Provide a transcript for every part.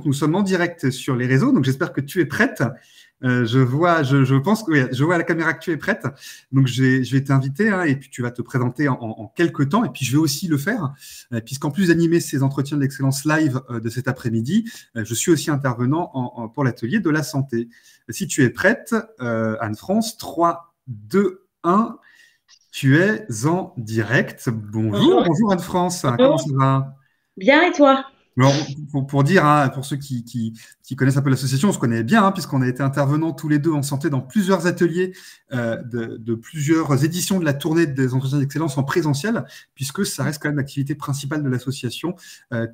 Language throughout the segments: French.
nous sommes en direct sur les réseaux, donc j'espère que tu es prête. Je pense que oui, je vois à la caméra que tu es prête. Donc, je vais t'inviter et puis tu vas te présenter en quelques temps. Et puis, je vais aussi le faire, puisqu'en plus d'animer ces entretiens d'excellence live de cet après-midi, je suis aussi intervenant pour l'atelier de la santé. Si tu es prête, Anne-France, 3, 2, 1, tu es en direct. Bonjour Anne-France, comment ça va? Bien, et toi? Alors, pour dire, pour ceux qui connaissent un peu l'association, on se connaît bien, puisqu'on a été intervenants tous les deux en santé dans plusieurs ateliers de plusieurs éditions de la tournée des entretiens d'excellence en présentiel, puisque ça reste quand même l'activité principale de l'association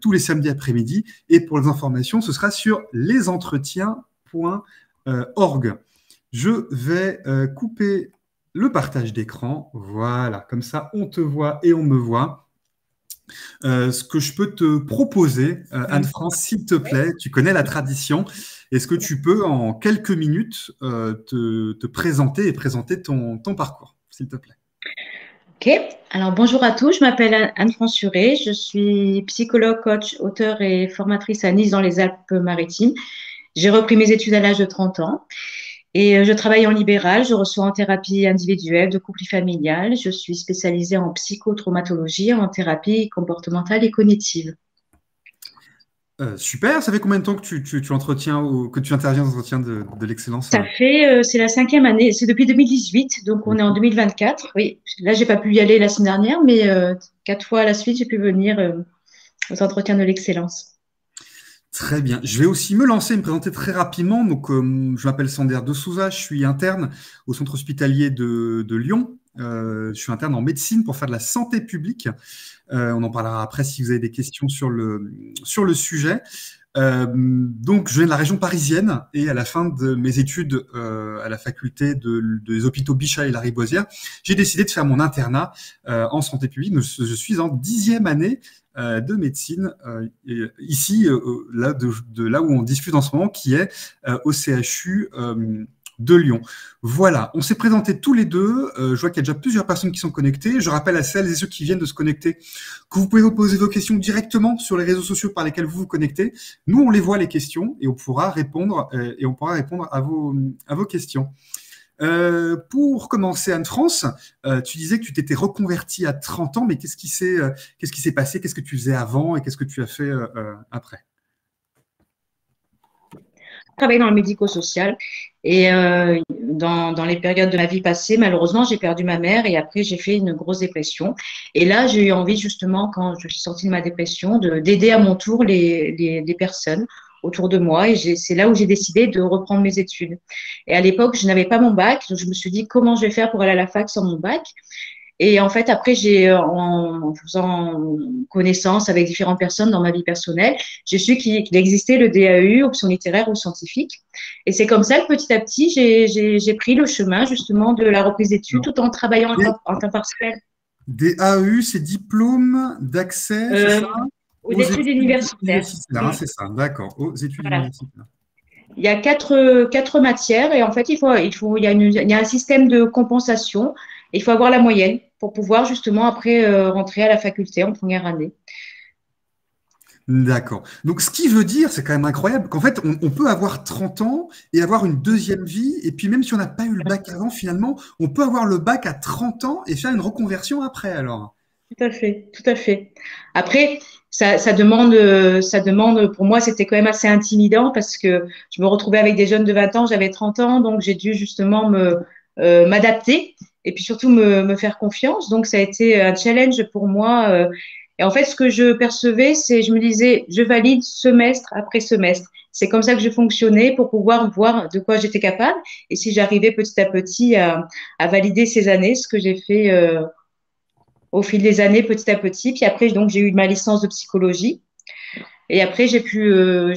tous les samedis après-midi. Et pour les informations, ce sera sur lesentretiens.org. Je vais couper le partage d'écran. Voilà, comme ça, on te voit et on me voit. Ce que je peux te proposer, Anne-France, s'il te plaît, tu connais la tradition. Est-ce que tu peux, en quelques minutes, te présenter et présenter ton parcours, s'il te plaît? Ok. Alors, bonjour à tous. Je m'appelle Anne-France Suret. Je suis psychologue, coach, auteure et formatrice à Nice dans les Alpes-Maritimes. J'ai repris mes études à l'âge de 30 ans et je travaille en libéral. Je reçois en thérapie individuelle, de couple et familiale. Je suis spécialisée en psychotraumatologie, en thérapie comportementale et cognitive. Super. Ça fait combien de temps que tu entretiens ou que tu interviens dans l'entretien de l'excellence? C'est la 5e année, c'est depuis 2018, donc on est en 2024. Oui, là, j'ai pas pu y aller la semaine dernière, mais 4 fois à la suite, j'ai pu venir aux entretiens de l'excellence. Très bien. Je vais aussi me lancer, me présenter très rapidement. Donc, je m'appelle Sander de Souza, je suis interne au centre hospitalier de Lyon. Je suis interne en médecine pour faire de la santé publique. On en parlera après si vous avez des questions sur le sujet. Donc, je viens de la région parisienne et à la fin de mes études à la faculté des hôpitaux Bichat et Lariboisière, j'ai décidé de faire mon internat en santé publique. Je suis en 10e année de médecine ici, de là où on discute en ce moment, qui est au CHU de Lyon. Voilà, on s'est présentés tous les deux. Je vois qu'il y a déjà plusieurs personnes qui sont connectées. Je rappelle à celles et ceux qui viennent de se connecter que vous pouvez vous poser vos questions directement sur les réseaux sociaux par lesquels vous vous connectez. Nous, on les voit les questions et on pourra répondre à vos questions. Pour commencer, Anne-France, tu disais que tu t'étais reconvertie à 30 ans, mais qu'est-ce qui s'est passé? Qu'est-ce que tu faisais avant et qu'est-ce que tu as fait après? Travaillé dans le médico-social et dans les périodes de ma vie passée, malheureusement, j'ai perdu ma mère et après, j'ai fait une grosse dépression. Et là, j'ai eu envie justement, quand je suis sortie de ma dépression, d'aider à mon tour les personnes autour de moi et c'est là où j'ai décidé de reprendre mes études. Et à l'époque, je n'avais pas mon bac, donc je me suis dit comment je vais faire pour aller à la fac sans mon bac. Et en fait, après, en faisant connaissance avec différentes personnes dans ma vie personnelle, j'ai su qu'il existait le DAU, option littéraire ou scientifique. Et c'est comme ça que petit à petit, j'ai pris le chemin justement de la reprise d'études Non. tout en travaillant en temps partiel. DAU, c'est diplôme d'accès, c'est Euh, ça? aux Aux études études universitaires. universitaires, c'est ça, d'accord, aux études Voilà. universitaires. Il y a quatre matières et en fait, il y a un système de compensation. Il faut avoir la moyenne pour pouvoir justement après rentrer à la faculté en première année. D'accord. Donc, ce qui veut dire, c'est quand même incroyable, qu'en fait, on peut avoir 30 ans et avoir une deuxième vie, et puis même si on n'a pas eu le bac avant, finalement, on peut avoir le bac à 30 ans et faire une reconversion après, alors. Tout à fait, tout à fait. Après, ça demande, pour moi, c'était quand même assez intimidant parce que je me retrouvais avec des jeunes de 20 ans, j'avais 30 ans, donc j'ai dû justement m'adapter et puis surtout me faire confiance. Donc, ça a été un challenge pour moi. Et en fait, ce que je percevais, je me disais, je valide semestre après semestre. C'est comme ça que je fonctionnais pour pouvoir voir de quoi j'étais capable et si j'arrivais petit à petit à valider ces années, ce que j'ai fait. Au fil des années, petit à petit. Puis après, donc, j'ai eu ma licence de psychologie. Et après, j'ai pu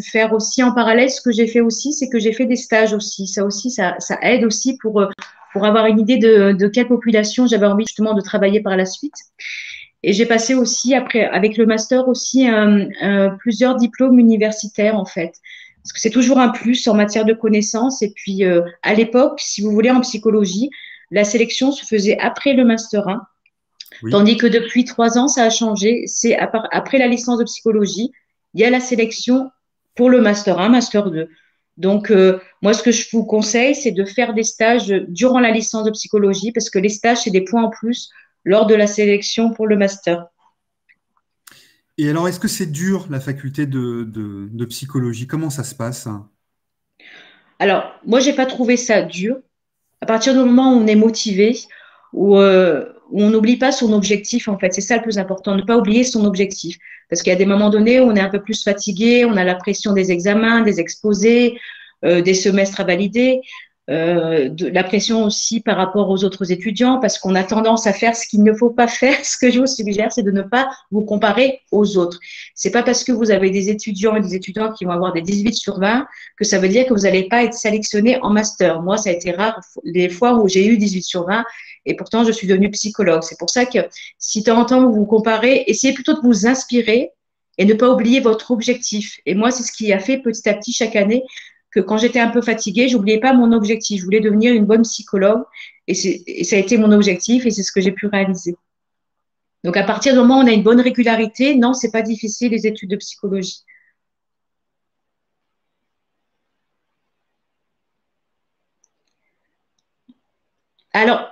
faire aussi en parallèle, ce que j'ai fait aussi, c'est que j'ai fait des stages aussi. Ça aussi, ça aide aussi pour avoir une idée de quelle population j'avais envie justement de travailler par la suite. Et j'ai passé aussi, après, avec le master aussi, plusieurs diplômes universitaires, en fait. Parce que c'est toujours un plus en matière de connaissances. Et puis, à l'époque, si vous voulez, en psychologie, la sélection se faisait après le master 1. Oui. Tandis que depuis 3 ans, ça a changé. C'est après la licence de psychologie, il y a la sélection pour le master 1, master 2. Donc, moi, ce que je vous conseille, c'est de faire des stages durant la licence de psychologie, parce que les stages, c'est des points en plus lors de la sélection pour le master. Et alors, est-ce que c'est dur, la faculté de psychologie? Comment ça se passe? Alors, moi, j'ai pas trouvé ça dur. À partir du moment où on est motivé, où on n'oublie pas son objectif, en fait, c'est ça le plus important, ne pas oublier son objectif. Parce qu'il y a des moments donnés où on est un peu plus fatigué, on a la pression des examens, des exposés, des semestres à valider, la pression aussi par rapport aux autres étudiants, parce qu'on a tendance à faire ce qu'il ne faut pas faire. Ce que je vous suggère, c'est de ne pas vous comparer aux autres. C'est pas parce que vous avez des étudiants et des étudiantes qui vont avoir des 18 sur 20 que ça veut dire que vous n'allez pas être sélectionné en master. Moi, ça a été rare les fois où j'ai eu 18 sur 20 et pourtant je suis devenue psychologue. C'est pour ça que si de temps en temps vous vous comparez, essayez plutôt de vous inspirer et ne pas oublier votre objectif. Et moi, c'est ce qui a fait petit à petit chaque année que quand j'étais un peu fatiguée, j'oubliais pas mon objectif. Je voulais devenir une bonne psychologue et ça a été mon objectif et c'est ce que j'ai pu réaliser. Donc, à partir du moment où on a une bonne régularité, non, c'est pas difficile les études de psychologie. Alors,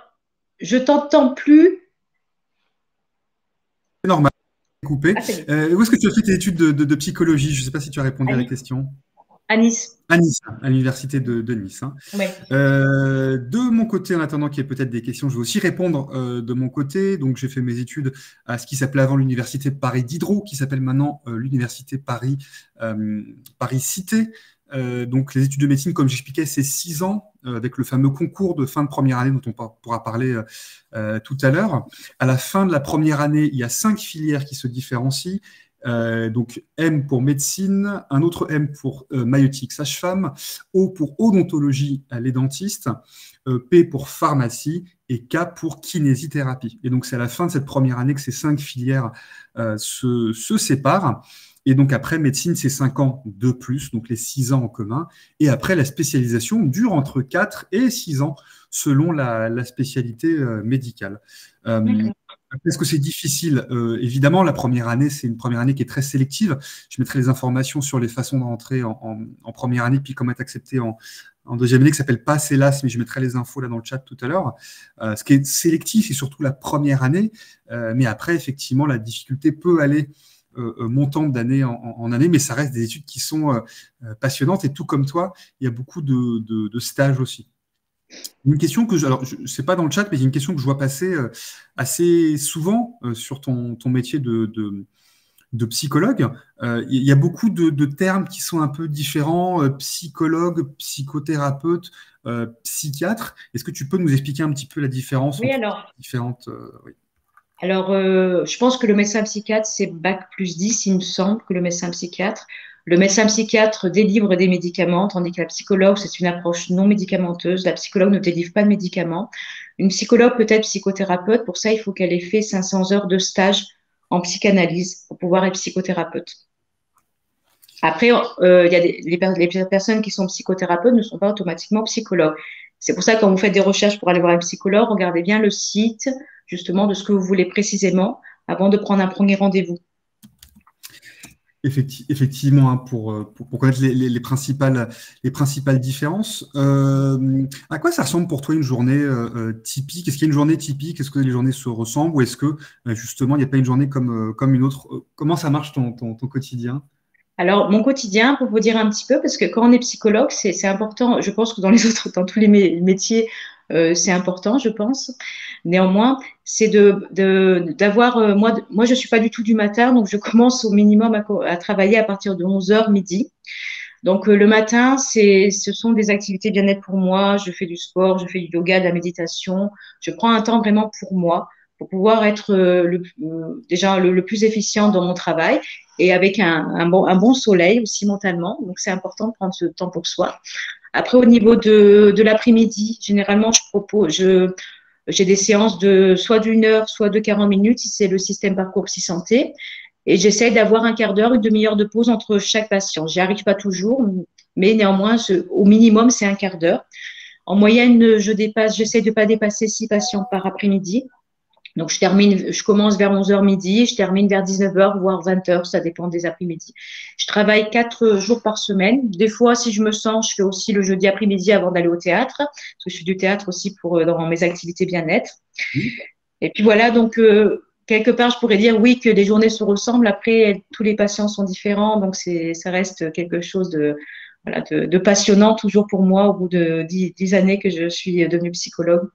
je t'entends plus. C'est normal, coupé. Ah, ça y est. Où est-ce que tu as fait tes études de psychologie? Je ne sais pas si tu as répondu à la Anis. question. Anis. À Nice, à l'université de Nice. Hein. Ouais. De mon côté, en attendant qu'il y ait peut-être des questions, je vais aussi répondre de mon côté. Donc, j'ai fait mes études à ce qui s'appelait avant l'université Paris Diderot, qui s'appelle maintenant l'université Paris Cité. Donc, les études de médecine, comme j'expliquais, c'est 6 ans, avec le fameux concours de fin de première année dont on pourra parler tout à l'heure. À la fin de la première année, il y a 5 filières qui se différencient. Donc M pour médecine, un autre M pour maïeutique sage-femme, O pour odontologie, les dentistes, P pour pharmacie et K pour kinésithérapie. Et donc c'est à la fin de cette première année que ces 5 filières se séparent. Et donc après, médecine, c'est 5 ans de plus, donc les 6 ans en commun. Et après, la spécialisation dure entre 4 et 6 ans selon la spécialité médicale. Est-ce que c'est difficile? Évidemment, la première année, c'est une première année qui est très sélective. Je mettrai les informations sur les façons d'entrer en première année, puis comment être accepté en deuxième année, qui s'appelle PASS, hélas, mais je mettrai les infos là dans le chat tout à l'heure. Ce qui est sélectif, c'est surtout la première année, mais après, effectivement, la difficulté peut aller montante d'année en année, mais ça reste des études qui sont passionnantes, et tout comme toi, il y a beaucoup de stages aussi. Une question alors, sais pas dans le chat, mais il y a une question que je vois passer assez souvent sur ton métier de psychologue. Il y a beaucoup de termes qui sont un peu différents, psychologue, psychothérapeute, psychiatre. Est-ce que tu peux nous expliquer un petit peu la différence Oui, entre alors. les différentes... oui. Alors, je pense que le médecin psychiatre, c'est bac plus 10, il me semble, que le médecin psychiatre. Le médecin psychiatre délivre des médicaments, tandis que la psychologue, c'est une approche non médicamenteuse. La psychologue ne délivre pas de médicaments. Une psychologue peut être psychothérapeute. Pour ça, il faut qu'elle ait fait 500 heures de stage en psychanalyse pour pouvoir être psychothérapeute. Après, il y a les personnes qui sont psychothérapeutes ne sont pas automatiquement psychologues. C'est pour ça que quand vous faites des recherches pour aller voir un psychologue, regardez bien le site justement de ce que vous voulez précisément avant de prendre un premier rendez-vous. Effectivement, hein, pour connaître les principales différences. À quoi ça ressemble pour toi une journée typique? Est-ce qu'il y a une journée typique? Est-ce que les journées se ressemblent? Ou est-ce que justement, il n'y a pas une journée comme une autre? Comment ça marche ton quotidien? Alors, mon quotidien, pour vous dire un petit peu, parce que quand on est psychologue, c'est important, je pense que dans tous les métiers, c'est important, je pense. Néanmoins, c'est d'avoir, moi, je suis pas du tout du matin, donc je commence au minimum à travailler à partir de 11 heures midi. Donc, le matin, ce sont des activités bien-être pour moi. Je fais du sport, je fais du yoga, de la méditation. Je prends un temps vraiment pour moi, pour pouvoir être déjà le plus efficient dans mon travail et avec un bon soleil aussi mentalement. Donc, c'est important de prendre ce temps pour soi. Après, au niveau de l'après-midi, généralement, j'ai des séances de soit d'une heure, soit de 40 minutes, si c'est le système Parcours Psy Santé. Et j'essaie d'avoir un quart d'heure, une demi-heure de pause entre chaque patient. J'y arrive pas toujours, mais néanmoins, au minimum, c'est un quart d'heure. En moyenne, j'essaie de pas dépasser 6 patients par après-midi. Donc, je commence vers 11h midi, je termine vers 19h, voire 20h, ça dépend des après-midi. Je travaille 4 jours par semaine. Des fois, si je me sens, je fais aussi le jeudi après-midi avant d'aller au théâtre, parce que je fais du théâtre aussi dans mes activités bien-être. Oui. Et puis voilà, donc quelque part, je pourrais dire oui que les journées se ressemblent. Après, tous les patients sont différents, donc ça reste quelque chose voilà, de passionnant toujours pour moi au bout de 10 années que je suis devenue psychologue.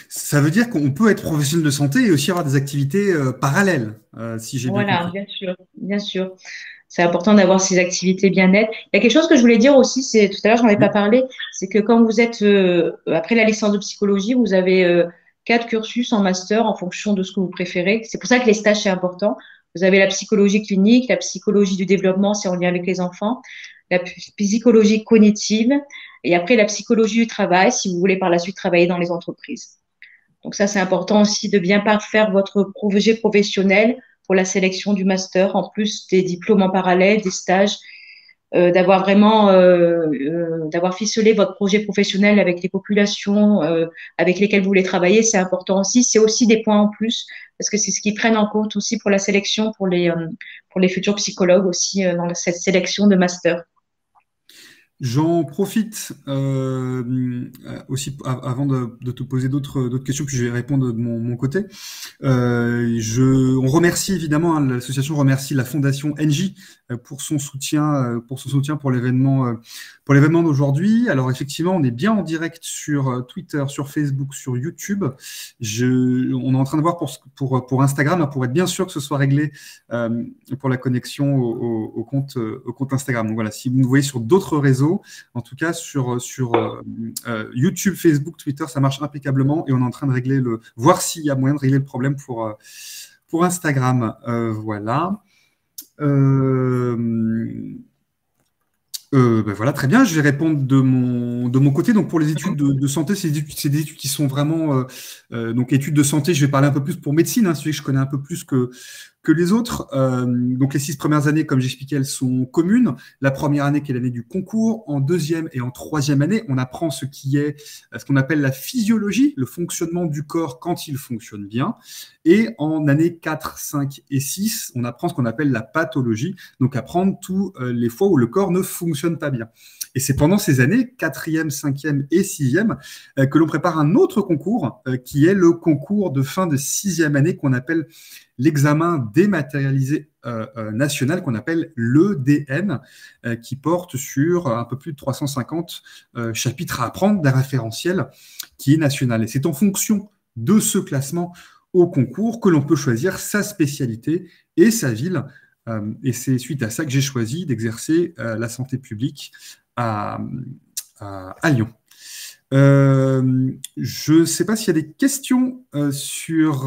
Ça veut dire qu'on peut être professionnel de santé et aussi avoir des activités parallèles, si j'ai bien Voilà, compris. bien sûr, bien sûr. C'est important d'avoir ces activités bien-être. Il y a quelque chose que je voulais dire aussi, c'est tout à l'heure, j'en ai pas Oui. parlé, c'est que quand vous êtes après la licence de psychologie, vous avez 4 cursus en master en fonction de ce que vous préférez. C'est pour ça que les stages c'est important. Vous avez la psychologie clinique, la psychologie du développement, c'est en lien avec les enfants, la psychologie cognitive, et après la psychologie du travail, si vous voulez par la suite travailler dans les entreprises. Donc ça, c'est important aussi de bien faire votre projet professionnel pour la sélection du master, en plus des diplômes en parallèle, des stages, d'avoir ficelé votre projet professionnel avec les populations avec lesquelles vous voulez travailler, c'est important aussi. C'est aussi des points en plus parce que c'est ce qu'ils prennent en compte aussi pour la sélection pour les futurs psychologues aussi dans cette sélection de master. J'en profite aussi avant de te poser d'autres questions, puis je vais répondre de mon côté. On remercie évidemment, hein, l'association remercie la fondation NJ pour son soutien pour l'événement d'aujourd'hui. Alors effectivement, on est bien en direct sur Twitter, sur Facebook, sur YouTube. On est en train de voir pour Instagram, pour être bien sûr que ce soit réglé pour la connexion au compte Instagram. Donc voilà, si vous nous voyez sur d'autres réseaux, en tout cas, sur YouTube, Facebook, Twitter, ça marche impeccablement et on est en train de voir s'il y a moyen de régler le problème pour Instagram. Voilà. Ben voilà, très bien. Je vais répondre de mon côté. Donc, pour les études de santé, c'est des études qui sont vraiment donc études de santé. Je vais parler un peu plus pour médecine, hein, celui que je connais un peu plus que les autres. Donc, les 6 premières années, comme j'expliquais, elles sont communes. La première année, qui est l'année du concours. En deuxième et en troisième année, on apprend ce qu'on appelle la physiologie, le fonctionnement du corps quand il fonctionne bien. Et en année 4, 5 et 6, on apprend ce qu'on appelle la pathologie, donc apprendre tous les fois où le corps ne fonctionne pas bien. Et c'est pendant ces années, 4e, 5e et 6e, que l'on prépare un autre concours, qui est le concours de fin de 6e année, qu'on appelle l'examen dématérialisé national, qu'on appelle l'EDN, qui porte sur un peu plus de 350 chapitres à apprendre, d'un référentiel qui est national. Et c'est en fonction de ce classement au concours que l'on peut choisir sa spécialité et sa ville. Et c'est suite à ça que j'ai choisi d'exercer la santé publique à Lyon. Je ne sais pas s'il y a des questions sur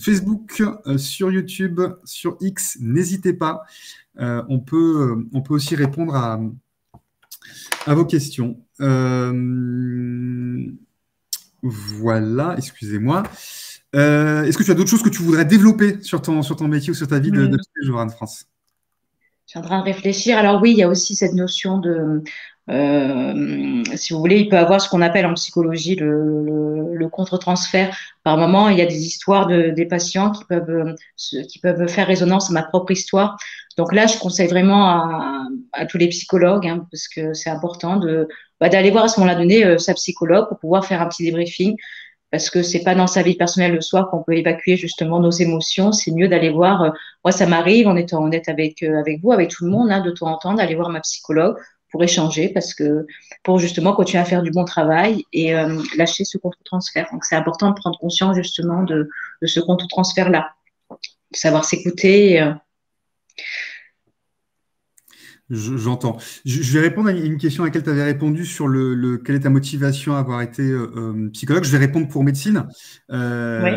Facebook, sur YouTube, sur X. N'hésitez pas. On peut aussi répondre à vos questions. Voilà, excusez-moi. Est-ce que tu as d'autres choses que tu voudrais développer sur ton métier ou sur ta vie de tous les jours, Anne-France? Je suis en train de réfléchir. Alors oui, il y a aussi cette notion si vous voulez, il peut avoir ce qu'on appelle en psychologie le contre-transfert. Par moment, il y a des histoires des patients qui peuvent faire résonance à ma propre histoire. Donc là, je conseille vraiment à tous les psychologues, hein, parce que c'est important d'aller voir à ce moment-là donné sa psychologue pour pouvoir faire un petit débriefing. Parce que c'est pas dans sa vie personnelle le soir qu'on peut évacuer justement nos émotions. C'est mieux d'aller voir. Moi, ça m'arrive en étant honnête avec vous, avec tout le monde, hein, de temps en temps, d'aller voir ma psychologue pour échanger, pour justement continuer à faire du bon travail et lâcher ce contre-transfert. Donc, c'est important de prendre conscience justement de ce contre-transfert-là, de savoir s'écouter. J'entends. Je vais répondre à une question à laquelle tu avais répondu sur quelle est ta motivation à avoir été psychologue. Je vais répondre pour médecine. Oui.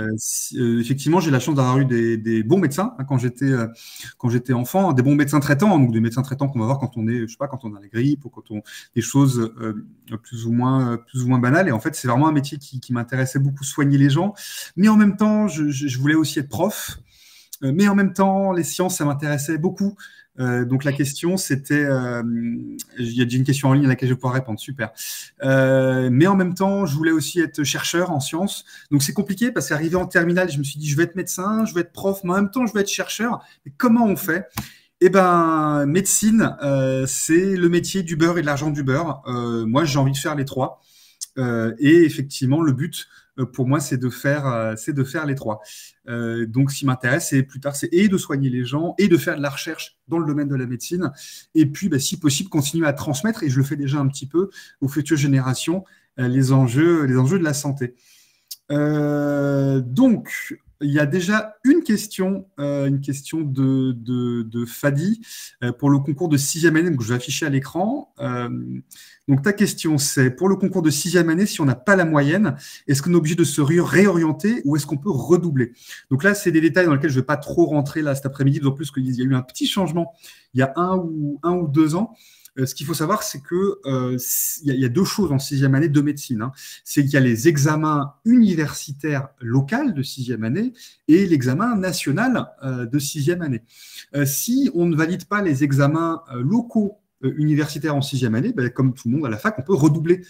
Effectivement, j'ai la chance d'avoir eu des bons médecins, hein, quand j'étais enfant, des bons médecins traitants, donc des médecins traitants qu'on va voir quand on est, je sais pas, quand on a la grippe ou des choses plus ou moins banales. Et en fait, c'est vraiment un métier qui m'intéressait beaucoup, soigner les gens. Mais en même temps, je voulais aussi être prof. Mais en même temps, les sciences, ça m'intéressait beaucoup. Donc la question, c'était, il y a déjà une question en ligne à laquelle je vais pouvoir répondre, super. Mais en même temps, je voulais aussi être chercheur en sciences. Donc c'est compliqué parce qu'arrivé en terminale, je me suis dit, je vais être médecin, je vais être prof, mais en même temps, je vais être chercheur. Mais comment on fait? Eh ben, médecine, c'est le métier du beurre et de l'argent du beurre. Moi, j'ai envie de faire les trois. Et effectivement, le but pour moi, c'est de faire les trois. Donc, ce qui m'intéresse, c'est plus tard, c'est et de soigner les gens et de faire de la recherche dans le domaine de la médecine. Et puis, bah, si possible, continuer à transmettre, et je le fais déjà un petit peu, aux futures générations, les enjeux de la santé. Donc, il y a déjà une question de Fadi pour le concours de sixième année, que je vais afficher à l'écran. Donc, ta question, c'est pour le concours de sixième année, si on n'a pas la moyenne, est-ce qu'on est obligé de se réorienter ou est-ce qu'on peut redoubler? Donc là, c'est des détails dans lesquels je ne vais pas trop rentrer là cet après-midi, d'autant plus qu'il y a eu un petit changement il y a un ou 2 ans. Ce qu'il faut savoir, c'est que il y a deux choses en sixième année de médecine. Hein. C'est qu'il y a les examens universitaires locaux de sixième année et l'examen national de sixième année. Si on ne valide pas les examens locaux universitaires en sixième année, ben, comme tout le monde à la fac, on peut redoubler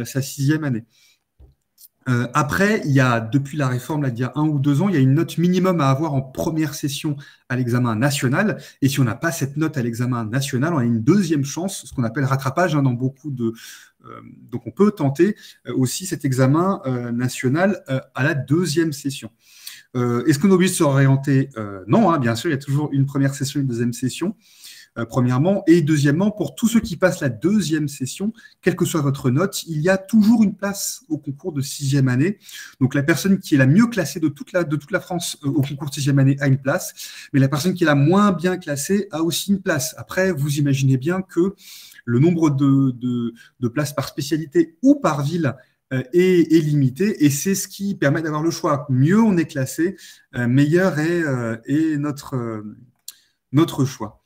sa sixième année. Après, depuis la réforme, là, il y a 1 ou 2 ans, il y a une note minimum à avoir en première session à l'examen national. Et si on n'a pas cette note à l'examen national, on a une deuxième chance, ce qu'on appelle rattrapage dans beaucoup de. Donc, on peut tenter aussi cet examen national à la deuxième session. Est-ce qu'on est obligé de se réorienter? Non, hein, bien sûr, il y a toujours une première session et une deuxième session. Premièrement. Et deuxièmement, pour tous ceux qui passent la deuxième session, quelle que soit votre note, il y a toujours une place au concours de sixième année. Donc, la personne qui est la mieux classée de toute la France au concours de sixième année a une place, mais la personne qui est la moins bien classée a aussi une place. Après, vous imaginez bien que le nombre de places par spécialité ou par ville est limité et c'est ce qui permet d'avoir le choix. Mieux on est classé, meilleur est notre choix.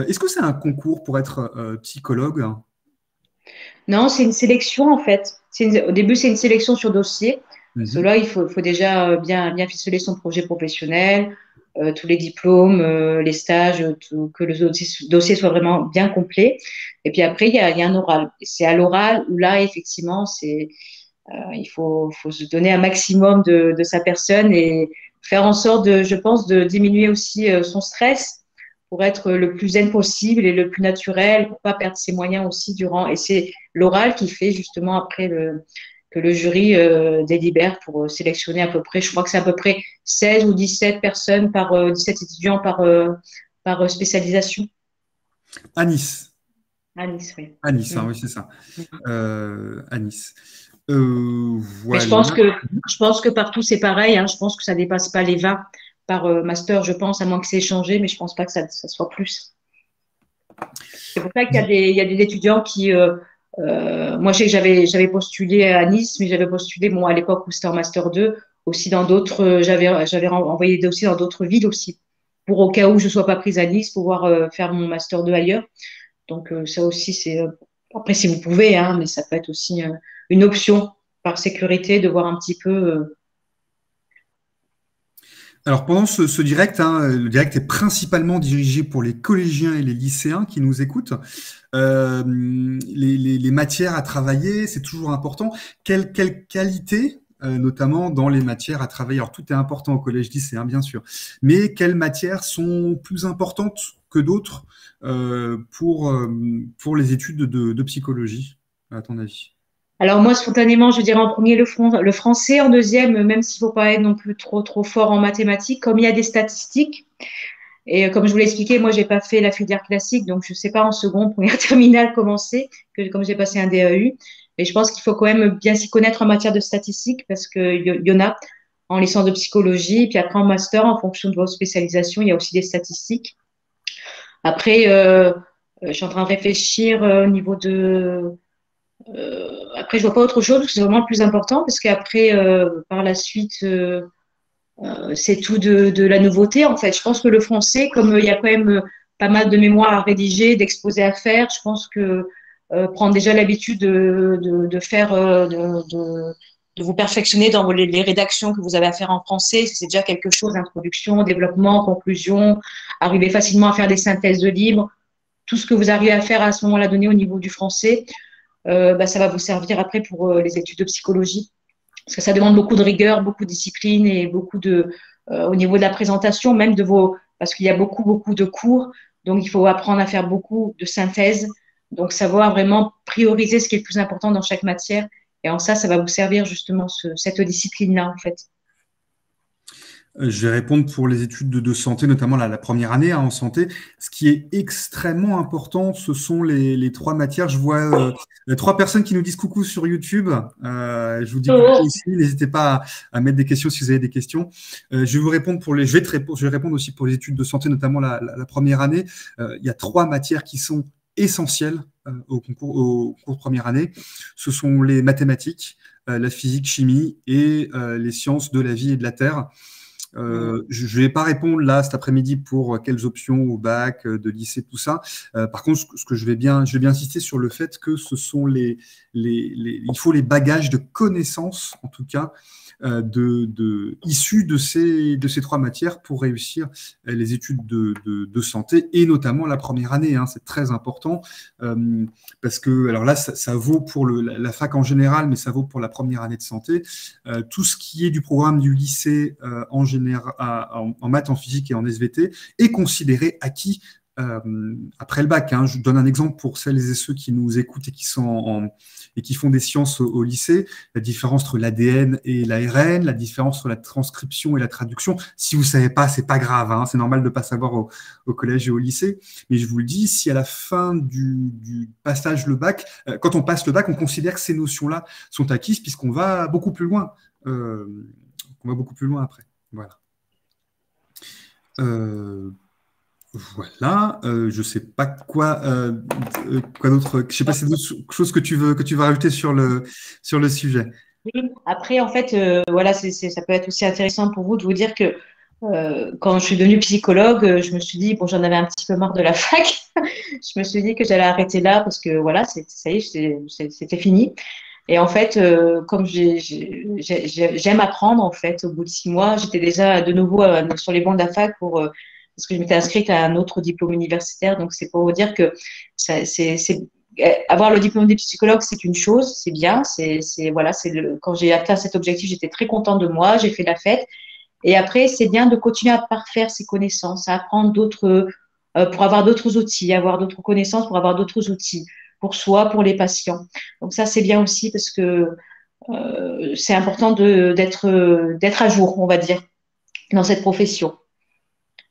Est-ce que c'est un concours pour être psychologue? Non, c'est une sélection en fait. Au début, c'est une sélection sur dossier. Cela, il faut déjà bien ficeler son projet professionnel, tous les diplômes, les stages, que le dossier soit vraiment bien complet. Et puis après, il y a un oral. C'est à l'oral où là, effectivement, il faut se donner un maximum de sa personne et faire en sorte, je pense, de diminuer aussi son stress pour être le plus zen possible et le plus naturel, pour pas perdre ses moyens aussi durant. Et c'est l'oral qui fait justement après que le jury délibère pour sélectionner à peu près, je crois que c'est à peu près 16 ou 17 personnes 17 étudiants par spécialisation. À Nice. À Nice, oui. À Nice, hein, oui, c'est ça. À Nice. Mais Voilà. je pense que partout c'est pareil. Hein. Je pense que ça dépasse pas les 20 par master, je pense, à moins que c'est échangé, mais je pense pas que ça soit plus. C'est pour ça qu'il y a des étudiants qui, moi je sais que j'avais postulé à Nice, mais j'avais postulé à l'époque où c'était en master 2, aussi dans d'autres, j'avais envoyé des dossiers dans d'autres villes aussi, pour au cas où je sois pas prise à Nice, pouvoir faire mon master 2 ailleurs. Donc ça aussi c'est, après si vous pouvez, hein, mais ça peut être aussi une option par sécurité de voir un petit peu. Alors pendant ce direct, hein, le direct est principalement dirigé pour les collégiens et les lycéens qui nous écoutent. Les matières à travailler, c'est toujours important. Quelle qualité, notamment dans les matières à travailler? Alors tout est important au collège lycée, hein, bien sûr. Mais quelles matières sont plus importantes que d'autres pour les études de psychologie, à ton avis? Alors moi, spontanément, je dirais en premier le français, en deuxième, même s'il faut pas être non plus trop fort en mathématiques, comme il y a des statistiques. Et comme je vous l'ai expliqué, moi, j'ai pas fait la filière classique, donc je sais pas en seconde, première terminale comment c'est, comme j'ai passé un DAU. Mais je pense qu'il faut quand même bien s'y connaître en matière de statistiques parce qu'il y en a en licence de psychologie, puis après en master, en fonction de votre spécialisation, il y a aussi des statistiques. Après, je suis en train de réfléchir au niveau après, je vois pas autre chose parce que c'est vraiment le plus important parce qu'après, par la suite, c'est tout de la nouveauté en fait. Je pense que le français, comme il y a quand même pas mal de mémoires à rédiger, d'exposés à faire, je pense que prendre déjà l'habitude de faire, de vous perfectionner dans les rédactions que vous avez à faire en français, c'est déjà quelque chose, introduction, développement, conclusion, arriver facilement à faire des synthèses de livres. tout ce que vous arrivez à faire à ce moment-là donné au niveau du français, ça va vous servir après pour les études de psychologie. Parce que ça demande beaucoup de rigueur, beaucoup de discipline et beaucoup au niveau de la présentation, même parce qu'il y a beaucoup, beaucoup de cours. Donc, il faut apprendre à faire beaucoup de synthèse. Donc, savoir vraiment prioriser ce qui est le plus important dans chaque matière. Et en ça va vous servir justement cette discipline-là, en fait. Je vais répondre pour les études de santé, notamment la première année en santé. Ce qui est extrêmement important, ce sont les 3 matières. Je vois 3 personnes qui nous disent coucou sur YouTube. Je vous dis coucou aussi. N'hésitez pas à mettre des questions si vous avez des questions. Je vais vous répondre je vais répondre aussi pour les études de santé, notamment la première année. Il y a 3 matières qui sont essentielles au cours de première année. Ce sont les mathématiques, la physique, chimie et les sciences de la vie et de la terre. Je ne vais pas répondre là cet après-midi pour quelles options au bac, de lycée, tout ça. Par contre, ce que je vais bien insister sur le fait que ce sont il faut les bagages de connaissances, en tout cas, issus de ces 3 matières pour réussir les études de santé et notamment la première année. Hein, c'est très important parce que, alors là, ça vaut pour la fac en général, mais ça vaut pour la première année de santé. Tout ce qui est du programme du lycée en général, en maths, en physique et en SVT est considéré acquis après le bac. Hein. Je donne un exemple pour celles et ceux qui nous écoutent et qui font des sciences au lycée. La différence entre l'ADN et l'ARN, la différence entre la transcription et la traduction. Si vous ne savez pas, c'est pas grave. Hein. C'est normal de ne pas savoir au collège et au lycée. Mais je vous le dis, si à la fin du passage le bac, quand on passe le bac, on considère que ces notions-là sont acquises puisqu'on va beaucoup plus loin. Après. Voilà. Voilà. Je ne sais pas quoi d'autre. Je ne sais pas si c'est d'autres choses que tu veux rajouter sur le sujet. Oui. Après, en fait, voilà, ça peut être aussi intéressant pour vous de vous dire que quand je suis devenue psychologue, je me suis dit, bon, j'en avais un petit peu marre de la fac. Je me suis dit que j'allais arrêter là parce que voilà, ça y est, c'était fini. Et en fait, comme j'aime apprendre, en fait, au bout de 6 mois, j'étais déjà de nouveau sur les bancs de la fac parce que je m'étais inscrite à un autre diplôme universitaire. Donc, c'est pour vous dire que avoir le diplôme de psychologue, c'est une chose, c'est bien. Voilà, quand j'ai atteint cet objectif, j'étais très contente de moi, j'ai fait la fête. Et après, c'est bien de continuer à parfaire ses connaissances, à apprendre pour avoir d'autres outils, avoir d'autres connaissances, pour avoir d'autres outils pour soi, pour les patients. Donc ça, c'est bien aussi parce que c'est important d'être à jour, on va dire, dans cette profession.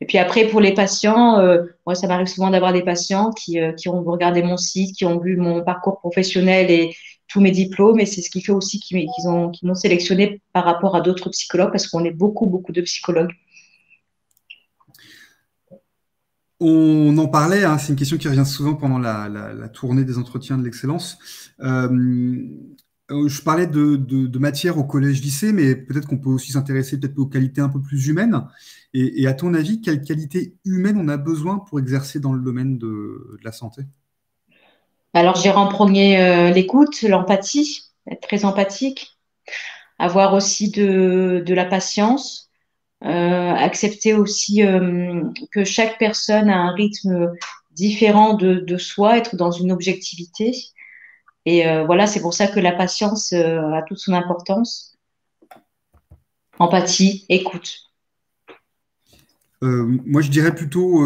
Et puis après, pour les patients, moi, ça m'arrive souvent d'avoir des patients qui ont regardé mon site, qui ont vu mon parcours professionnel et tous mes diplômes. Et c'est ce qui fait aussi qu'ils m'ont sélectionné par rapport à d'autres psychologues parce qu'on est beaucoup, beaucoup de psychologues. On en parlait, hein, c'est une question qui revient souvent pendant la tournée des entretiens de l'excellence. Je parlais de matière au collège-lycée, mais peut-être qu'on peut aussi s'intéresser peut-être aux qualités un peu plus humaines. Et à ton avis, quelles qualités humaines on a besoin pour exercer dans le domaine de la santé? Alors, j'irai en premier l'écoute, l'empathie, être très empathique, avoir aussi de la patience. Accepter aussi que chaque personne a un rythme différent de soi, être dans une objectivité. Et voilà, c'est pour ça que la patience a toute son importance. Empathie, écoute. Moi, je dirais plutôt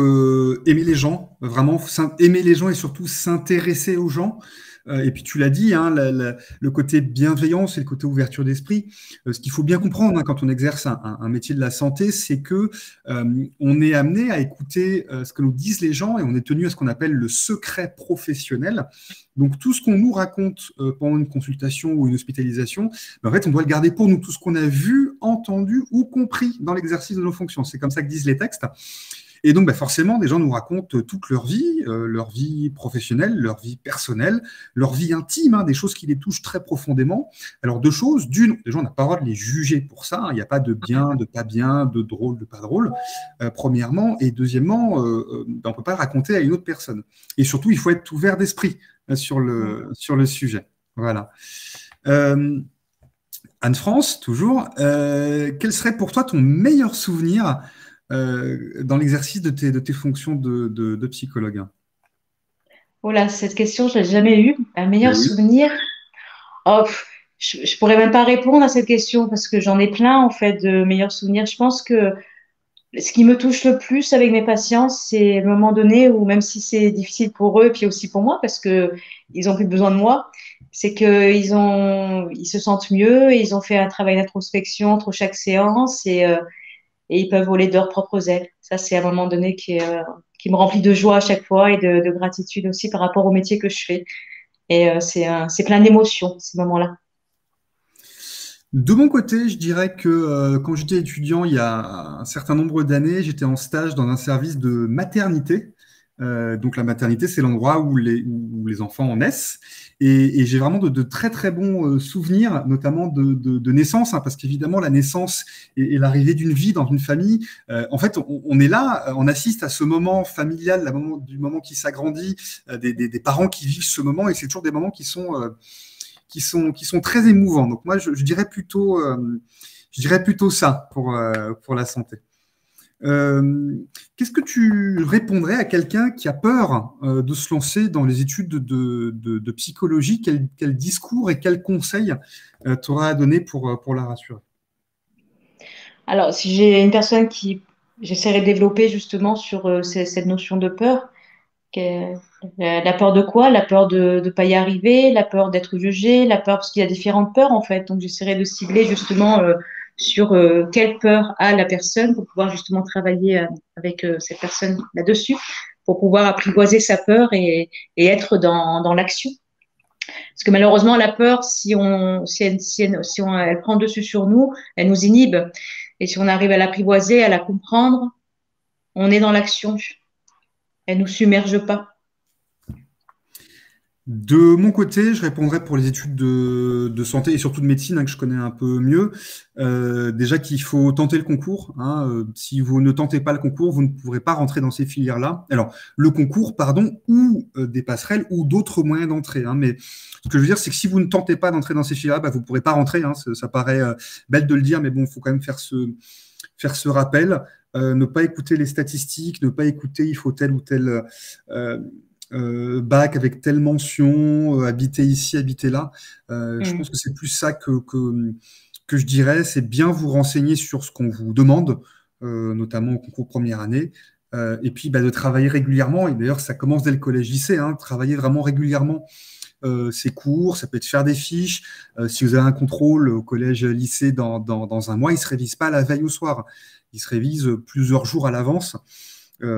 aimer les gens, vraiment aimer les gens et surtout s'intéresser aux gens. Et puis tu l'as dit, hein, le côté bienveillance et le côté ouverture d'esprit. Ce qu'il faut bien comprendre hein, quand on exerce un métier de la santé, c'est que on est amené à écouter ce que nous disent les gens et on est tenu à ce qu'on appelle le secret professionnel. Donc tout ce qu'on nous raconte pendant une consultation ou une hospitalisation, en fait, on doit le garder pour nous. Tout ce qu'on a vu, entendu ou compris dans l'exercice de nos fonctions. C'est comme ça que disent les textes. Et donc, forcément, des gens nous racontent toute leur vie professionnelle, leur vie personnelle, leur vie intime, hein, des choses qui les touchent très profondément. Alors, 2 choses. D'une, les gens n'ont pas le droit de les juger pour ça. Il n'y a pas de bien, de pas bien, de drôle, de pas drôle, premièrement. Et deuxièmement, on ne peut pas le raconter à une autre personne. Et surtout, il faut être ouvert d'esprit sur le sujet. Voilà. Anne-France, toujours. Quel serait pour toi ton meilleur souvenir dans l'exercice de tes fonctions de psychologue? Oh là, cette question, je l'ai jamais eue. Un Ben meilleur oui. souvenir? Oh, je pourrais même pas répondre à cette question parce que j'en ai plein en fait de meilleurs souvenirs. Je pense que ce qui me touche le plus avec mes patients, c'est le moment donné où même si c'est difficile pour eux et puis aussi pour moi parce que ils ont plus besoin de moi, c'est que ils se sentent mieux, et ils ont fait un travail d'introspection entre chaque séance, et ils peuvent voler de leurs propres ailes. Ça, c'est un moment donné qui me remplit de joie à chaque fois et de gratitude aussi par rapport au métier que je fais. Et c'est plein d'émotions, ces moments-là. De mon côté, je dirais que quand j'étais étudiant, il y a un certain nombre d'années, j'étais en stage dans un service de maternité. Donc la maternité, c'est l'endroit où les enfants en naissent. Et j'ai vraiment de très très bons souvenirs, notamment de naissance, hein, parce qu'évidemment, la naissance et l'arrivée d'une vie dans une famille, en fait, on est là, on assiste à ce moment familial, du moment qui s'agrandit, des parents qui vivent ce moment, et c'est toujours des moments qui sont très émouvants. Donc moi, je dirais plutôt ça pour la santé. Qu'est-ce que tu répondrais à quelqu'un qui a peur de se lancer dans les études de psychologie? Quel discours et quel conseil tu auras à donner pour la rassurer? Alors, si j'ai une personne qui, j'essaierai de développer justement sur cette notion de peur. Que- la peur de quoi? La peur de ne pas y arriver, la peur d'être jugé, la peur, parce qu'il y a différentes peurs en fait. Donc, j'essaierai de cibler justement sur quelle peur a la personne pour pouvoir justement travailler avec cette personne là-dessus, pour pouvoir apprivoiser sa peur et être dans l'action. Parce que malheureusement, la peur, elle prend le dessus sur nous, elle nous inhibe. Et si on arrive à l'apprivoiser, à la comprendre, on est dans l'action. Elle nous submerge pas. De mon côté, je répondrai pour les études de santé et surtout de médecine, hein, que je connais un peu mieux. Déjà qu'il faut tenter le concours, hein. Si vous ne tentez pas le concours, vous ne pourrez pas rentrer dans ces filières-là. Alors, le concours, pardon, ou des passerelles ou d'autres moyens d'entrée, hein. Mais ce que je veux dire, c'est que si vous ne tentez pas d'entrer dans ces filières-là, bah, vous ne pourrez pas rentrer, hein. Ça paraît bête de le dire, mais bon, il faut quand même faire ce rappel. Ne pas écouter les statistiques, ne pas écouter il faut tel ou tel euh, bac avec telle mention, habiter ici, habiter là. Je Mm. pense que c'est plus ça que je dirais, c'est bien vous renseigner sur ce qu'on vous demande, notamment au concours première année. Et puis bah, de travailler régulièrement, et d'ailleurs ça commence dès le collège-lycée, hein, travailler vraiment régulièrement ses cours, ça peut être faire des fiches. Si vous avez un contrôle au collège-lycée dans un mois, il ne se révise pas la veille au soir, il se révise plusieurs jours à l'avance.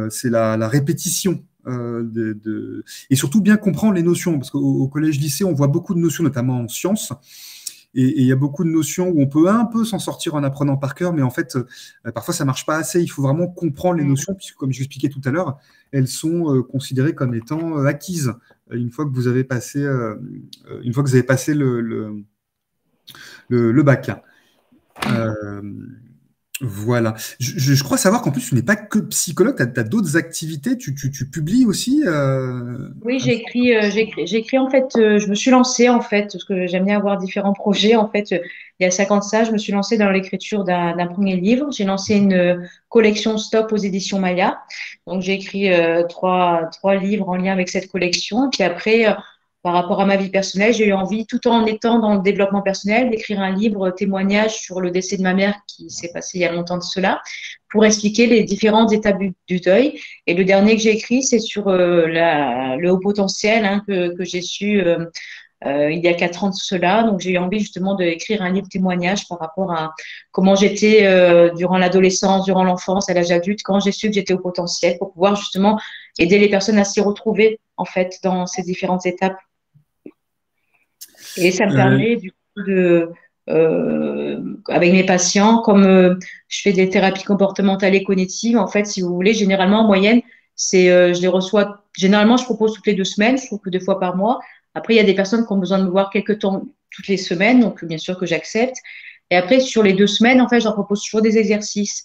C'est la répétition. Et surtout bien comprendre les notions, parce qu'au collège-lycée, on voit beaucoup de notions, notamment en sciences, et il y a beaucoup de notions où on peut un peu s'en sortir en apprenant par cœur, mais en fait, parfois ça marche pas assez. Il faut vraiment comprendre les Mm. notions, puisque comme j'expliquais tout à l'heure, elles sont considérées comme étant acquises une fois que vous avez passé, une fois que vous avez passé le bac. Euh, voilà. Je crois savoir qu'en plus, tu n'es pas que psychologue, tu as, d'autres activités, tu publies aussi. Oui, j'ai écrit en fait, je me suis lancée en fait, parce que j'aime bien avoir différents projets. En fait, il y a 50 ça, je me suis lancée dans l'écriture d'un premier livre. J'ai lancé une collection Stop aux éditions Maya. Donc, j'ai écrit trois livres en lien avec cette collection. Puis après, par rapport à ma vie personnelle, j'ai eu envie, tout en étant dans le développement personnel, d'écrire un livre témoignage sur le décès de ma mère qui s'est passé il y a longtemps de cela, pour expliquer les différentes étapes du deuil. Et le dernier que j'ai écrit, c'est sur le haut potentiel, hein, que j'ai su il y a 4 ans de cela. Donc, j'ai eu envie justement d'écrire un livre témoignage par rapport à comment j'étais durant l'adolescence, durant l'enfance, à l'âge adulte, quand j'ai su que j'étais au potentiel, pour pouvoir justement aider les personnes à s'y retrouver en fait dans ces différentes étapes. Et ça me Euh, permet du coup avec mes patients, comme je fais des thérapies comportementales et cognitives, en fait, si vous voulez, généralement en moyenne, je les reçois, généralement, je propose toutes les 2 semaines, je trouve que 2 fois par mois. Après, il y a des personnes qui ont besoin de me voir quelques temps toutes les semaines, donc bien sûr que j'accepte. Et après, sur les 2 semaines, en fait, j'en propose toujours des exercices.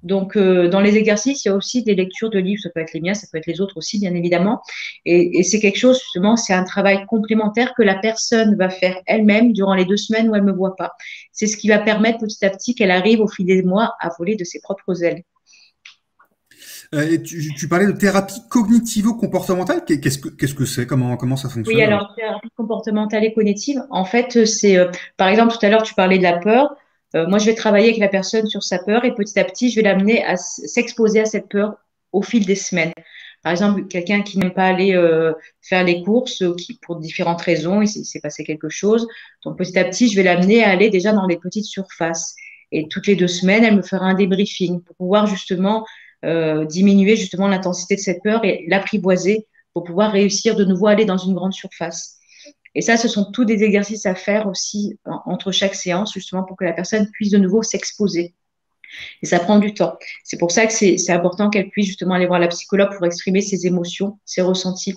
Donc, dans les exercices, il y a aussi des lectures de livres, ça peut être les miens, ça peut être les autres aussi, bien évidemment. Et c'est quelque chose, justement, c'est un travail complémentaire que la personne va faire elle-même durant les 2 semaines où elle ne me voit pas. C'est ce qui va permettre petit à petit qu'elle arrive au fil des mois à voler de ses propres ailes. Et tu parlais de thérapie cognitivo-comportementale. Qu'est-ce que c'est? Comment ça Oui, fonctionne? alors, thérapie comportementale et cognitive, en fait, c'est, par exemple, tout à l'heure, tu parlais de la peur. Moi, je vais travailler avec la personne sur sa peur et petit à petit, je vais l'amener à s'exposer à cette peur au fil des semaines. Par exemple, quelqu'un qui n'aime pas aller faire les courses, qui, pour différentes raisons, il s'est passé quelque chose. Donc, petit à petit, je vais l'amener à aller déjà dans les petites surfaces. Et toutes les 2 semaines, elle me fera un débriefing pour pouvoir justement diminuer justement l'intensité de cette peur et l'apprivoiser pour pouvoir réussir de nouveau à aller dans une grande surface. Et ça, ce sont tous des exercices à faire aussi entre chaque séance, justement pour que la personne puisse de nouveau s'exposer. Et ça prend du temps. C'est pour ça que c'est important qu'elle puisse justement aller voir la psychologue pour exprimer ses émotions, ses ressentis.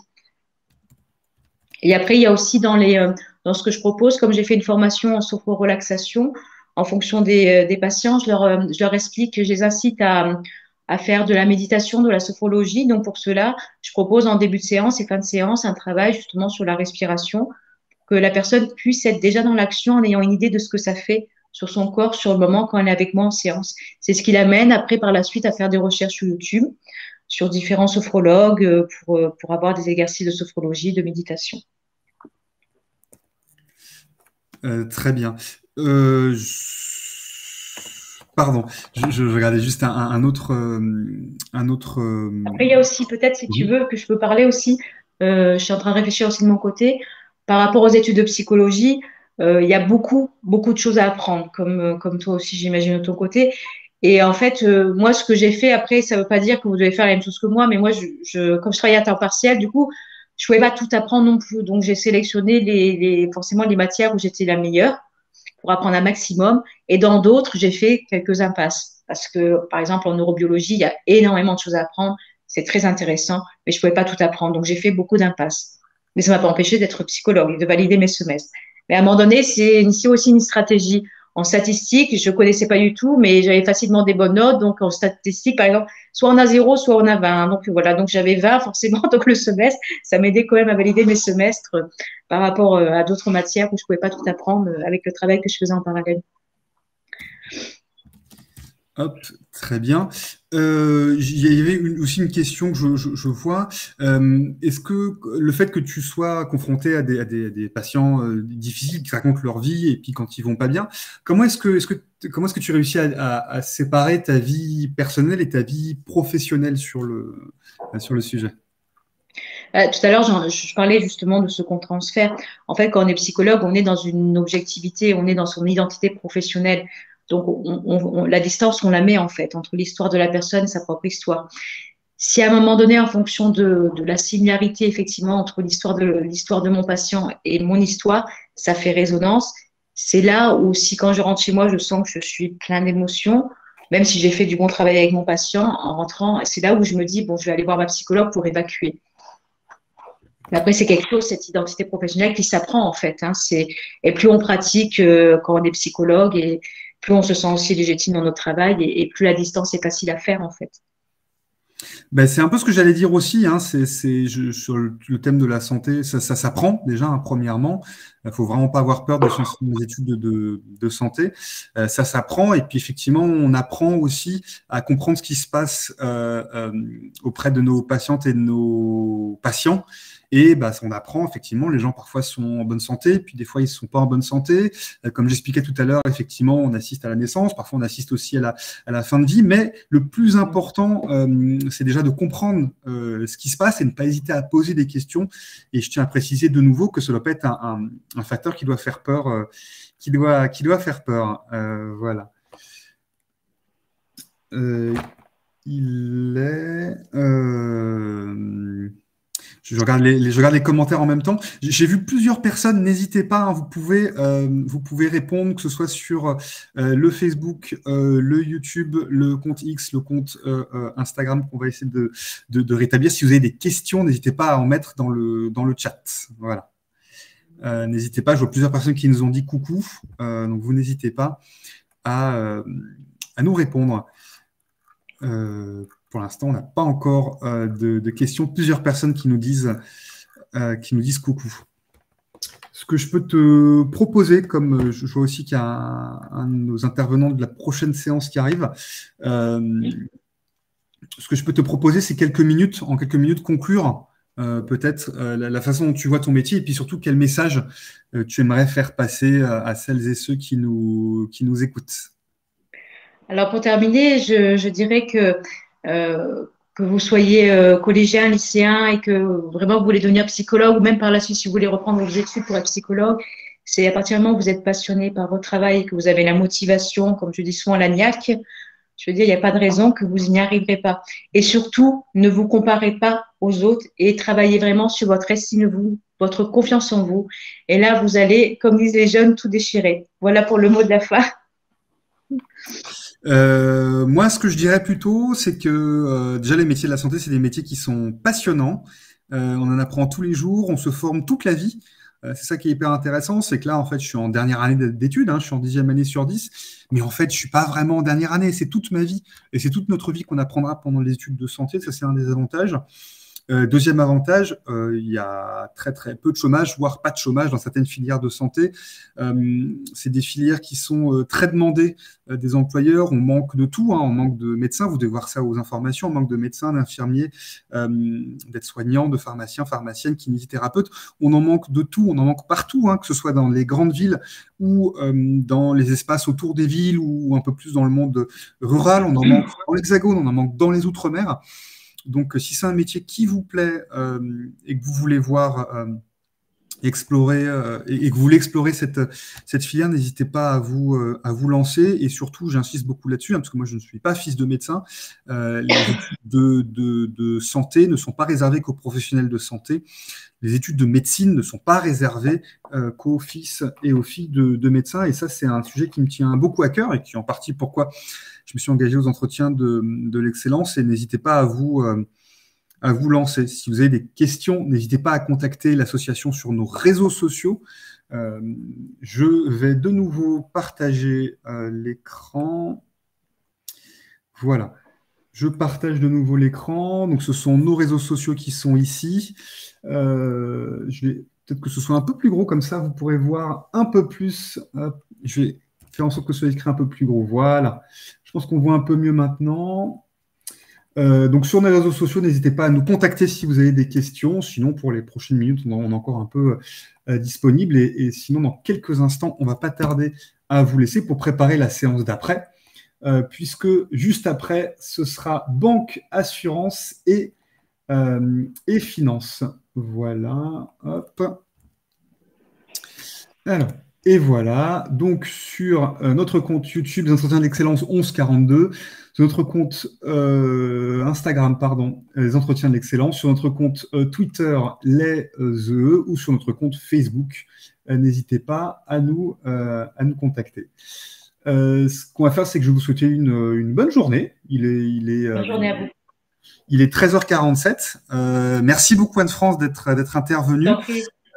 Et après, il y a aussi dans ce que je propose, comme j'ai fait une formation en sophro-relaxation, en fonction des patients, je leur explique, je les incite à faire de la méditation, de la sophrologie. Donc pour cela, je propose en début de séance et fin de séance un travail justement sur la respiration, que la personne puisse être déjà dans l'action en ayant une idée de ce que ça fait sur son corps, sur le moment quand elle est avec moi en séance. C'est ce qui l'amène après par la suite à faire des recherches sur YouTube, sur différents sophrologues pour avoir des exercices de sophrologie, de méditation. Très bien. Pardon, je regardais juste un autre. Après, il y a aussi peut-être, si tu Oui. veux, que je peux parler aussi, je suis en train de réfléchir aussi de mon côté, par rapport aux études de psychologie, il y a beaucoup de choses à apprendre, comme toi aussi, j'imagine, de ton côté. Et en fait, moi, ce que j'ai fait après, ça ne veut pas dire que vous devez faire la même chose que moi, mais moi, comme je travaillais à temps partiel, du coup, je ne pouvais pas tout apprendre non plus. Donc, j'ai sélectionné forcément les matières où j'étais la meilleure pour apprendre un maximum. Et dans d'autres, j'ai fait quelques impasses. Parce que, par exemple, en neurobiologie, il y a énormément de choses à apprendre. C'est très intéressant, mais je ne pouvais pas tout apprendre. Donc, j'ai fait beaucoup d'impasses. Mais ça ne m'a pas empêché d'être psychologue et de valider mes semestres. Mais à un moment donné, c'est aussi une stratégie. En statistique, je ne connaissais pas du tout, mais j'avais facilement des bonnes notes. Donc, en statistique, par exemple, soit on a 0, soit on a 20. Donc, voilà. Donc, j'avais 20, forcément. Donc, le semestre, ça m'aidait quand même à valider mes semestres par rapport à d'autres matières où je ne pouvais pas tout apprendre avec le travail que je faisais en parallèle. Hop, très bien. Il y avait aussi une question que je vois. Est-ce que le fait que tu sois confronté à des patients difficiles qui racontent leur vie et puis quand ils vont pas bien, comment est-ce que tu réussis à séparer ta vie personnelle et ta vie professionnelle sur le sujet? Tout à l'heure, je parlais justement de ce qu'on transfère. En fait, quand on est psychologue, on est dans une objectivité, on est dans son identité professionnelle. Donc, la distance, on la met en fait entre l'histoire de la personne et sa propre histoire. Si à un moment donné, en fonction de la similarité effectivement entre l'histoire de mon patient et mon histoire, ça fait résonance, c'est là où si quand je rentre chez moi, je sens que je suis plein d'émotions, même si j'ai fait du bon travail avec mon patient, en rentrant, c'est là où je me dis, bon, je vais aller voir ma psychologue pour évacuer. Mais après, c'est quelque chose, cette identité professionnelle qui s'apprend en fait. Hein. Et plus on pratique quand on est psychologue, et plus on se sent aussi légitime dans notre travail, et plus la distance est facile à faire en fait. Ben, c'est un peu ce que j'allais dire aussi, hein, sur le thème de la santé, ça s'apprend déjà, hein, premièrement. Il faut vraiment pas avoir peur de se lancer dans les études de santé. Ça s'apprend et puis effectivement, on apprend aussi à comprendre ce qui se passe auprès de nos patientes et de nos patients. Et bah, on apprend, effectivement, les gens parfois sont en bonne santé, puis des fois ils ne sont pas en bonne santé. Comme j'expliquais tout à l'heure, effectivement, on assiste à la naissance, parfois on assiste aussi à la fin de vie, mais le plus important, c'est déjà de comprendre ce qui se passe et ne pas hésiter à poser des questions. Et je tiens à préciser de nouveau que ça doit pas être un facteur qui doit faire peur, qui doit faire peur. Voilà. Il est. Je regarde les commentaires en même temps. J'ai vu plusieurs personnes, n'hésitez pas, hein, vous pouvez répondre, que ce soit sur le Facebook, le YouTube, le compte X, le compte Instagram qu'on va essayer de rétablir. Si vous avez des questions, n'hésitez pas à en mettre dans le chat. Voilà. N'hésitez pas, je vois plusieurs personnes qui nous ont dit coucou, donc vous n'hésitez pas à nous répondre. Pour l'instant, on n'a pas encore de questions. Plusieurs personnes qui nous disent coucou. Ce que je peux te proposer, comme je vois aussi qu'il y a un de nos intervenants de la prochaine séance qui arrive, ce que je peux te proposer, c'est en quelques minutes, conclure peut-être la façon dont tu vois ton métier et puis surtout quel message tu aimerais faire passer à celles et ceux qui nous écoutent. Alors pour terminer, je dirais que vous soyez collégien, lycéen et que vraiment vous voulez devenir psychologue ou même par la suite si vous voulez reprendre vos études pour être psychologue, c'est à partir du moment où vous êtes passionné par votre travail et que vous avez la motivation, comme je dis souvent, la niaque, je veux dire, il n'y a pas de raison que vous n'y arriverez pas. Et surtout, ne vous comparez pas aux autres et travaillez vraiment sur votre estime de vous, votre confiance en vous. Et là, vous allez, comme disent les jeunes, tout déchirer. Voilà pour le mot de la fin. Moi, ce que je dirais plutôt, c'est que déjà les métiers de la santé, c'est des métiers qui sont passionnants. On en apprend tous les jours, on se forme toute la vie. C'est ça qui est hyper intéressant, c'est que là, en fait, je suis en dernière année d'études, hein, je suis en 10e année sur 10, mais en fait, je suis pas vraiment en dernière année, c'est toute ma vie, et c'est toute notre vie qu'on apprendra pendant les études de santé, ça c'est un des avantages. Deuxième avantage, il y a très très peu de chômage, voire pas de chômage dans certaines filières de santé. C'est des filières qui sont très demandées des employeurs. On manque de tout, hein. On manque de médecins, vous devez voir ça aux informations, on manque de médecins, d'infirmiers, d'aides-soignants, de pharmaciens, pharmaciennes, kinésithérapeutes. On en manque de tout, on en manque partout, hein, que ce soit dans les grandes villes ou dans les espaces autour des villes ou un peu plus dans le monde rural. On en manque dans l'Hexagone, on en manque dans les Outre-mer. Donc, si c'est un métier qui vous plaît et que vous voulez voir explorer et que vous voulez explorer cette filière, n'hésitez pas à vous lancer. Et surtout, j'insiste beaucoup là-dessus, hein, parce que moi, je ne suis pas fils de médecin. Les études de santé ne sont pas réservées qu'aux professionnels de santé. Les études de médecine ne sont pas réservées qu'aux fils et aux filles de médecins. Et ça, c'est un sujet qui me tient beaucoup à cœur et qui est en partie pourquoi je me suis engagé aux entretiens de l'excellence. Et n'hésitez pas à vous lancer. Si vous avez des questions, n'hésitez pas à contacter l'association sur nos réseaux sociaux. Je vais de nouveau partager l'écran. Voilà. Je partage de nouveau l'écran. Donc, ce sont nos réseaux sociaux qui sont ici. Je vais peut-être que ce soit un peu plus gros, comme ça, vous pourrez voir un peu plus. Je vais faire en sorte que ce soit écrit un peu plus gros. Voilà. Je pense qu'on voit un peu mieux maintenant. Donc, sur nos réseaux sociaux, n'hésitez pas à nous contacter si vous avez des questions. Sinon, pour les prochaines minutes, on est encore un peu disponible. Et sinon, dans quelques instants, on ne va pas tarder à vous laisser pour préparer la séance d'après. Puisque juste après, ce sera banque, assurance et finance. Voilà, hop. Alors, et voilà, donc sur notre compte YouTube des entretiens d'excellence 1142, sur notre compte Instagram, pardon, les entretiens de l'excellence, sur notre compte Twitter, les ou sur notre compte Facebook. N'hésitez pas à nous contacter. Ce qu'on va faire, c'est que je vais vous souhaiter une bonne journée. Bonne journée à vous. Il est 13h47. Merci beaucoup Anne-France d'être intervenue.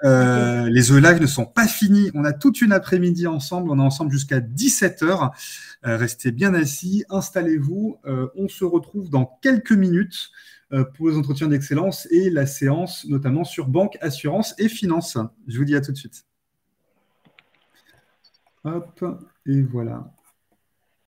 Les Live ne sont pas finis. On a toute une après-midi ensemble. On est ensemble jusqu'à 17h. Restez bien assis, installez-vous. On se retrouve dans quelques minutes pour les entretiens d'excellence et la séance notamment sur banque, assurance et finance. Je vous dis à tout de suite. Hop, et voilà.